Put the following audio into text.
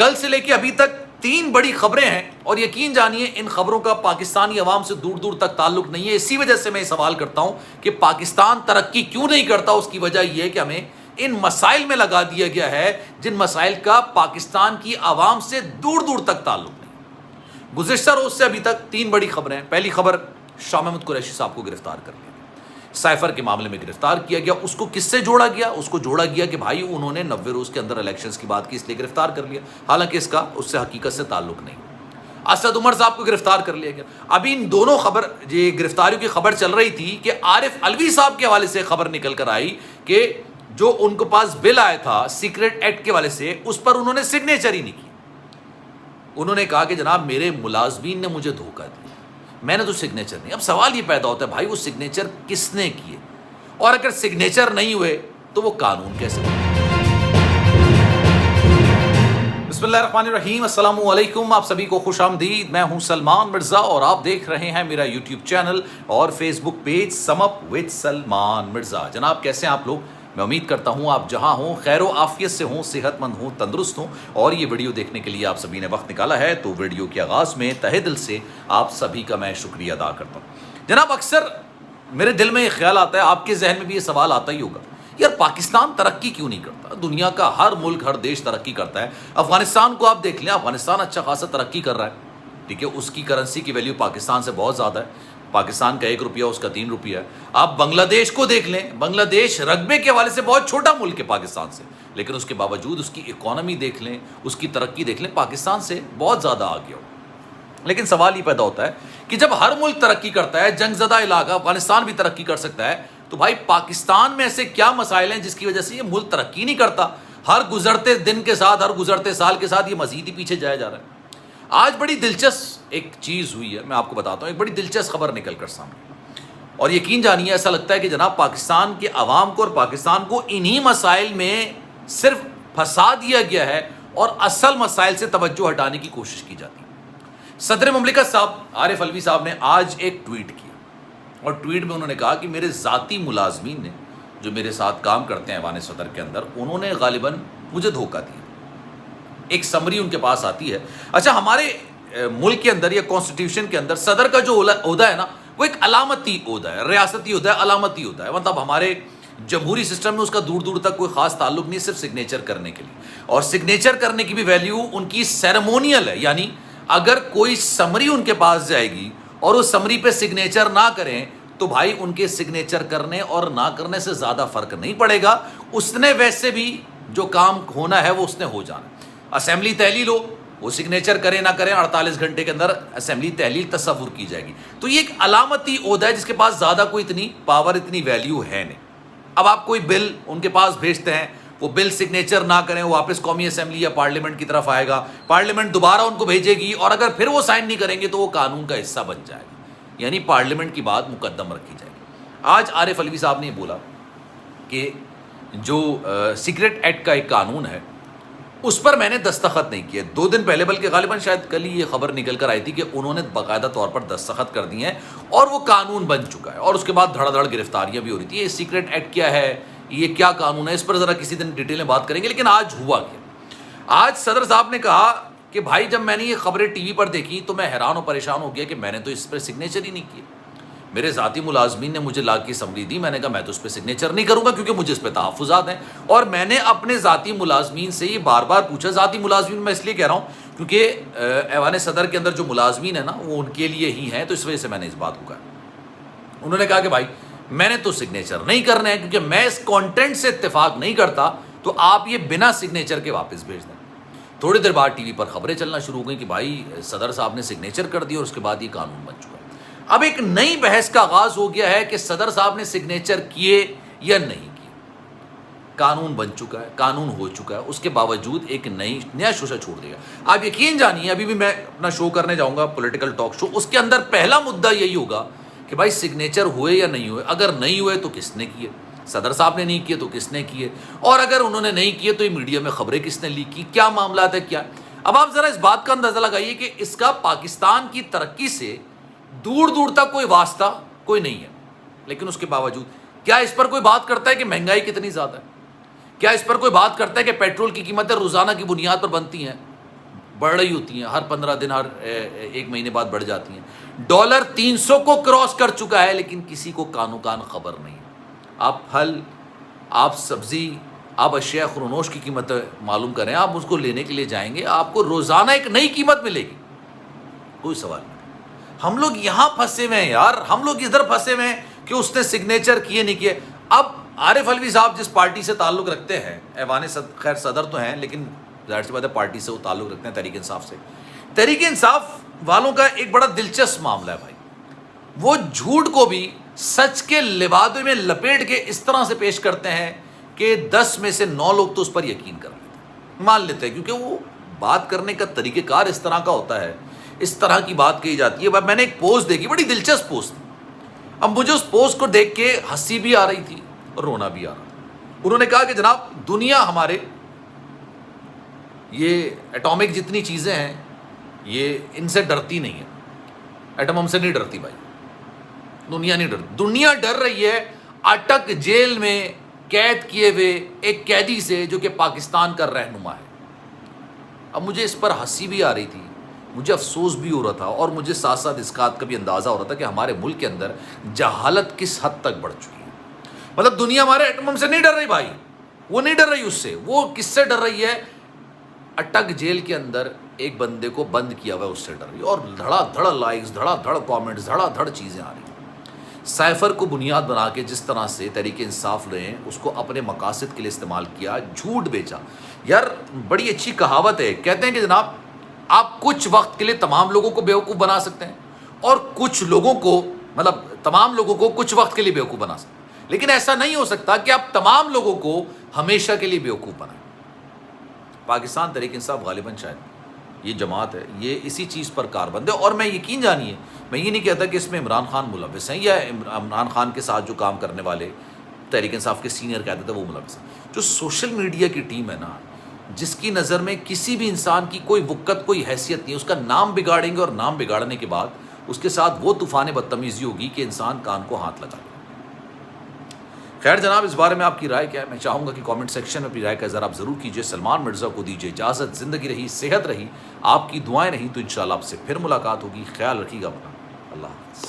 کل سے لے کے ابھی تک 3 بڑی خبریں ہیں اور یقین جانیے ان خبروں کا پاکستانی عوام سے دور دور تک تعلق نہیں ہے. اسی وجہ سے میں سوال کرتا ہوں کہ پاکستان ترقی کیوں نہیں کرتا. اس کی وجہ یہ ہے کہ ہمیں ان مسائل میں لگا دیا گیا ہے جن مسائل کا پاکستان کی عوام سے دور دور تک تعلق نہیں. گزشتہ روز سے ابھی تک 3 بڑی خبریں ہیں. پہلی خبر، شاہ محمود قریشی صاحب کو گرفتار کر لیا، سائفر کے معاملے میں گرفتار کیا گیا. اس کو کس سے جوڑا گیا؟ اس کو جوڑا گیا کہ بھائی انہوں نے 90 روز کے اندر الیکشنز کی بات کی اس لیے گرفتار کر لیا، حالانکہ اس کا اس سے حقیقت سے تعلق نہیں. اسد عمر صاحب کو گرفتار کر لیا گیا. ابھی ان دونوں یہ گرفتاریوں کی خبر چل رہی تھی کہ عارف علوی صاحب کے حوالے سے خبر نکل کر آئی کہ جو ان کے پاس بل آیا تھا سیکرٹ ایکٹ کے حوالے سے، اس پر انہوں نے سگنیچر ہی نہیں کی. انہوں نے کہا کہ جناب میرے ملازمین نے مجھے دھوکہ دیا، میں نے تو سگنیچر نہیں. اب سوال یہ پیدا ہوتا ہے بھائی وہ سگنیچر کس نے کیے، اور اگر سگنیچر نہیں ہوئے تو وہ قانون کیسے بنے؟ بسم اللہ الرحمن الرحیم. السلام علیکم، آپ سبھی کو خوش آمدید. میں ہوں سلمان مرزا اور آپ دیکھ رہے ہیں میرا یوٹیوب چینل اور Facebook page sum up with Salman Mirza. جناب کیسے ہیں آپ لوگ؟ میں امید کرتا ہوں آپ جہاں ہوں خیر و عافیت سے ہوں، صحت مند ہوں، تندرست ہوں. اور یہ ویڈیو دیکھنے کے لیے آپ سبھی نے وقت نکالا ہے تو ویڈیو کے آغاز میں تہہ دل سے آپ سبھی کا میں شکریہ ادا کرتا ہوں. جناب اکثر میرے دل میں یہ خیال آتا ہے، آپ کے ذہن میں بھی یہ سوال آتا ہی ہوگا، یار پاکستان ترقی کیوں نہیں کرتا؟ دنیا کا ہر ملک ہر دیش ترقی کرتا ہے. افغانستان کو آپ دیکھ لیں، افغانستان اچھا خاصا ترقی کر رہا ہے، ٹھیک ہے، اس کی کرنسی کی ویلیو پاکستان سے بہت زیادہ ہے. پاکستان کا 1 روپیہ اس کا 3 روپیہ ہے. آپ بنگلہ دیش کو دیکھ لیں، بنگلہ دیش رقبے کے حوالے سے بہت چھوٹا ملک ہے پاکستان سے، لیکن اس کے باوجود اس کی اکانومی دیکھ لیں، اس کی ترقی دیکھ لیں، پاکستان سے بہت زیادہ آگے ہو. لیکن سوال یہ پیدا ہوتا ہے کہ جب ہر ملک ترقی کرتا ہے، جنگ زدہ علاقہ افغانستان بھی ترقی کر سکتا ہے، تو بھائی پاکستان میں ایسے کیا مسائل ہیں جس کی وجہ سے یہ ملک ترقی نہیں کرتا؟ ہر گزرتے دن کے ساتھ، ہر گزرتے سال کے ساتھ یہ مزید ہی پیچھے جایا جا رہا ہے. آج بڑی دلچسپ ایک چیز ہوئی ہے، میں آپ کو بتاتا ہوں. ایک بڑی دلچسپ خبر نکل کر سامنے، اور یقین جانیے ایسا لگتا ہے کہ جناب پاکستان کے عوام کو اور پاکستان کو انہی مسائل میں صرف پھنسا دیا گیا ہے اور اصل مسائل سے توجہ ہٹانے کی کوشش کی جاتی ہے. صدر مملکت صاحب عارف علوی صاحب نے آج ایک ٹویٹ کیا، اور ٹویٹ میں انہوں نے کہا کہ میرے ذاتی ملازمین نے جو میرے ساتھ کام کرتے ہیں ایوان صدر کے اندر، انہوں نے غالباً مجھے دھوکہ دیا. ایک سمری ان کے پاس آتی ہے. اچھا، ہمارے ملک کے اندر یا کانسٹیٹیوشن کے اندر صدر کا جو عہدہ ہے نا، وہ ایک علامتی عہدہ ہے، ریاستی عہدہ ہے، علامتی عہدہ ہے. مطلب ہمارے جمہوری سسٹم میں اس کا دور دور تک کوئی خاص تعلق نہیں، صرف سگنیچر کرنے کے لیے. اور سگنیچر کرنے کی بھی ویلیو ان کی سیریمونیل ہے، یعنی اگر کوئی سمری ان کے پاس جائے گی اور اس سمری پہ سگنیچر نہ کریں تو بھائی ان کے سگنیچر کرنے اور نہ کرنے سے زیادہ فرق نہیں پڑے گا. اس نے ویسے بھی جو کام ہونا ہے وہ اس نے ہو جانا. اسمبلی تحلیل ہو، وہ سگنیچر کریں نہ کریں 48 گھنٹے کے اندر اسمبلی تحلیل تصور کی جائے گی. تو یہ ایک علامتی عہدہ ہے جس کے پاس زیادہ کوئی اتنی پاور، اتنی ویلیو ہے نہیں. اب آپ کوئی بل ان کے پاس بھیجتے ہیں، وہ بل سگنیچر نہ کریں، وہ واپس قومی اسمبلی یا پارلیمنٹ کی طرف آئے گا، پارلیمنٹ دوبارہ ان کو بھیجے گی، اور اگر پھر وہ سائن نہیں کریں گے تو وہ قانون کا حصہ بن جائے گا، یعنی پارلیمنٹ کی بات مقدم رکھی جائے گی. آج عارف علوی صاحب نے بولا کہ جو سیکرٹ ایکٹ کا ایک قانون ہے اس پر میں نے دستخط نہیں کیے. 2 دن پہلے، بلکہ غالباً شاید کل ہی یہ خبر نکل کر آئی تھی کہ انہوں نے باقاعدہ طور پر دستخط کر دیے ہیں اور وہ قانون بن چکا ہے. اور اس کے بعد دھڑا دھڑ گرفتاریاں بھی ہو رہی تھی. یہ سیکرٹ ایکٹ کیا ہے، یہ کیا قانون ہے، اس پر ذرا کسی دن ڈیٹیل میں بات کریں گے. لیکن آج ہوا کیا؟ آج صدر صاحب نے کہا کہ بھائی جب میں نے یہ خبریں ٹی وی پر دیکھی تو میں حیران و پریشان ہو گیا کہ میں نے تو اس پر سگنیچر ہی نہیں کیے. میرے ذاتی ملازمین نے مجھے لا کے سمری دی، میں نے کہا میں تو اس پہ سگنیچر نہیں کروں گا کیونکہ مجھے اس پہ تحفظات ہیں. اور میں نے اپنے ذاتی ملازمین سے یہ بار بار پوچھا. ذاتی ملازمین میں اس لیے کہہ رہا ہوں کیونکہ ایوان صدر کے اندر جو ملازمین ہیں نا وہ ان کے لیے ہی ہیں، تو اس وجہ سے میں نے اس بات کو کہا. انہوں نے کہا کہ بھائی میں نے تو سگنیچر نہیں کرنا ہے کیونکہ میں اس کانٹینٹ سے اتفاق نہیں کرتا، تو آپ یہ بنا سگنیچر کے واپس بھیج دیں. تھوڑی دیر بعد ٹی وی پر خبریں چلنا شروع ہو گئیں کہ بھائی صدر صاحب نے سگنیچر کر دی اور اس کے بعد یہ قانون بن چکا ہے. اب ایک نئی بحث کا آغاز ہو گیا ہے کہ صدر صاحب نے سگنیچر کیے یا نہیں کیے. قانون بن چکا ہے، قانون ہو چکا ہے، اس کے باوجود ایک نیا شوشہ چھوڑ دے گا. آپ یقین جانیے ابھی بھی میں اپنا شو کرنے جاؤں گا، پولیٹیکل ٹاک شو، اس کے اندر پہلا مدعا یہی ہوگا کہ بھائی سگنیچر ہوئے یا نہیں ہوئے. اگر نہیں ہوئے تو کس نے کیے؟ صدر صاحب نے نہیں کیے تو کس نے کیے؟ اور اگر انہوں نے نہیں کیے تو یہ میڈیا میں خبریں کس نے لیک کی؟ کیا معاملات ہے کیا؟ اب آپ ذرا اس بات کا اندازہ لگائیے کہ اس کا پاکستان کی ترقی سے دور دور تک کوئی واسطہ کوئی نہیں ہے. لیکن اس کے باوجود کیا اس پر کوئی بات کرتا ہے کہ مہنگائی کتنی زیادہ ہے؟ کیا اس پر کوئی بات کرتا ہے کہ پیٹرول کی قیمتیں روزانہ کی بنیاد پر بنتی ہیں؟ بڑھ رہی ہوتی ہیں، ہر 15 دن، ہر ایک مہینے بعد بڑھ جاتی ہیں۔ ڈالر 300 کو کراس کر چکا ہے، لیکن کسی کو کانو کان خبر نہیں۔ آپ پھل، آپ سبزی، آپ اشیاء خرونوش کی قیمت معلوم کریں، آپ اس کو لینے کے لیے جائیں گے، آپ کو روزانہ ایک نئی قیمت ملے گی، کوئی سوال نہیں۔ ہم لوگ یہاں پھنسے ہوئے ہیں یار، ہم لوگ ادھر پھنسے ہوئے ہیں کہ اس نے سگنیچر کیے نہیں کیے۔ اب عارف علوی صاحب جس پارٹی سے تعلق رکھتے ہیں، ایوان خیر صدر تو ہیں، لیکن ظاہر سی بات ہے پارٹی سے وہ تعلق رکھتے ہیں، تحریک انصاف سے۔ تحریک انصاف والوں کا ایک بڑا دلچسپ معاملہ ہے بھائی، وہ جھوٹ کو بھی سچ کے لبادے میں لپیٹ کے اس طرح سے پیش کرتے ہیں کہ 10 میں سے 9 لوگ تو اس پر یقین کر لیتے ہیں، مان لیتے ہیں، کیونکہ وہ بات کرنے کا طریقہ کار اس طرح کا ہوتا ہے، اس طرح کی بات کہی جاتی ہے۔ میں نے ایک پوسٹ دیکھی، بڑی دلچسپ پوسٹ تھی۔ اب مجھے اس پوسٹ کو دیکھ کے ہنسی بھی آ رہی تھی اور رونا بھی آ رہا تھا۔ انہوں نے کہا کہ جناب دنیا ہمارے یہ ایٹامک جتنی چیزیں ہیں یہ ان سے ڈرتی نہیں ہے، ایٹم ہم سے نہیں ڈرتی بھائی، دنیا نہیں ڈرتی، دنیا ڈر رہی ہے اٹک جیل میں قید کیے ہوئے ایک قیدی سے جو کہ پاکستان کا رہنما ہے۔ اب مجھے اس پر ہنسی بھی آ رہی تھی، مجھے افسوس بھی ہو رہا تھا، اور مجھے ساتھ ساتھ اس بات کا بھی اندازہ ہو رہا تھا کہ ہمارے ملک کے اندر جہالت کس حد تک بڑھ چکی ہے۔ مطلب دنیا ہمارے ایٹم سے نہیں ڈر رہی بھائی، وہ نہیں ڈر رہی اس سے، وہ کس سے ڈر رہی ہے؟ اٹک جیل کے اندر ایک بندے کو بند کیا ہوا ہے، اس سے ڈر رہی ہے، اور دھڑا دھڑ لائکس، دھڑا دھڑ کامنٹس، دھڑا دھڑ چیزیں آ رہی ہیں۔ سائفر کو بنیاد بنا کے جس طرح سے تحریک انصاف نے اس کو اپنے مقاصد کے لیے استعمال کیا، جھوٹ بیچا۔ یار بڑی اچھی کہاوت ہے، کہتے ہیں کہ جناب آپ کچھ وقت کے لیے تمام لوگوں کو بیوقوف بنا سکتے ہیں، اور کچھ لوگوں کو، مطلب تمام لوگوں کو کچھ وقت کے لیے بیوقوف بنا سکتے ہیں، لیکن ایسا نہیں ہو سکتا کہ آپ تمام لوگوں کو ہمیشہ کے لیے بیوقوف بنائیں۔ پاکستان تحریک انصاف غالباً شاید یہ جماعت ہے، یہ اسی چیز پر کاربند ہے، اور میں یقین جانیے، میں یہ نہیں کہتا کہ اس میں عمران خان ملوث ہیں، یا عمران خان کے ساتھ جو کام کرنے والے تحریک انصاف کے سینئر کہتے تھے وہ ملوث ہیں۔ جو سوشل میڈیا کی ٹیم ہے نا، جس کی نظر میں کسی بھی انسان کی کوئی وقت، کوئی حیثیت نہیں ہے، اس کا نام بگاڑیں گے، اور نام بگاڑنے کے بعد اس کے ساتھ وہ طوفان بدتمیزی ہوگی کہ انسان کان کو ہاتھ لگا لے۔ خیر جناب، اس بارے میں آپ کی رائے کیا ہے؟ میں چاہوں گا کہ کامنٹ سیکشن میں اپنی رائے کا اظہار آپ ضرور کیجیے۔ سلمان مرزا کو دیجیے اجازت، زندگی رہی، صحت رہی، آپ کی دعائیں رہیں تو انشاءاللہ آپ سے پھر ملاقات ہوگی۔ خیال رکھیے گا اپنا، اللہ حافظ۔